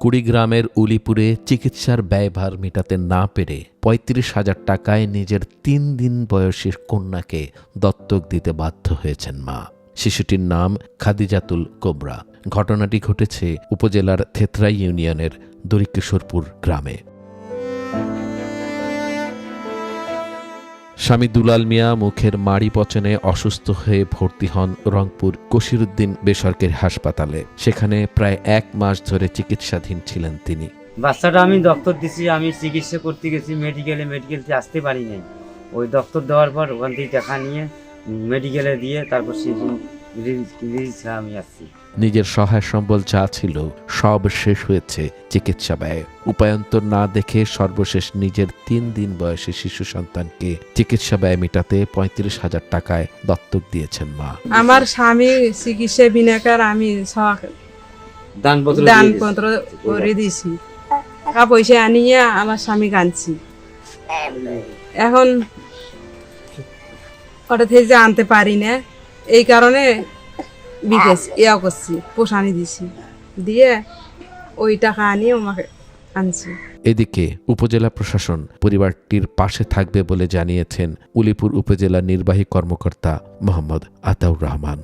কুড়িগ্রামের উলিপুরে চিকিৎসার ব্যয়ভার মেটাতে না পেরে ৩৫,০০০ টাকায় নিজের ৩ দিন বয়সী কন্যাকে দত্তক দিতে বাধ্য হয়েছেন মা। শিশুটির নাম খাদিজাতুল কোবরা। ঘটনাটি ঘটেছে উপজেলার থেতরাই ইউনিয়নের দরিকেশ্বরপুর গ্রামে। স্বামী দুলাল মিয়া মুখের মাড়ি পচনে অসুস্থ হয়ে ভর্তি হন রংপুর কসিরউদ্দিন বেসরকারি হাসপাতালে। সেখানে প্রায় ১ মাস ধরে চিকিৎসাধীন ছিলেন তিনি। বাচ্চাটা আমি ডক্টর দিছি, আমি চিকিৎসা করতে গেছি মেডিকেলতে আসতে পারি নাই। ওই ডক্টর দেওয়ার পর ওখান থেকে টাকা নিয়ে মেডিকেলে দিয়ে তারপর সেদিন আমি আসছি। নিজের সহায় সম্বল যা ছিল সব শেষ হয়েছে চিকিৎসা ব্যয়ে। উপায়ন্তর না দেখে সর্বশেষ নিজের 3 দিন বয়সী শিশু সন্তানকে চিকিৎসা ব্যয় মেটাতে ৩৫,০০০ টাকায় দত্তক দিয়েছেন মা। আমার স্বামী চিকিৎসা বিনাকার আমি দানপত্র করে দিয়েছি, টাকা পয়সা আনিয়ে আমার স্বামী আনছি। এখন ওটা থেকে যে আনতে পারি না, এই কারণে বিদেশ করছি, পোষানি দিছি, দিয়ে ওই টাকা আনিয়ে আমাকে আনছি। এদিকে উপজেলা প্রশাসন পরিবারটির পাশে থাকবে বলে জানিয়েছেন উলিপুর উপজেলা নির্বাহী কর্মকর্তা মোহাম্মদ আতাউর রহমান।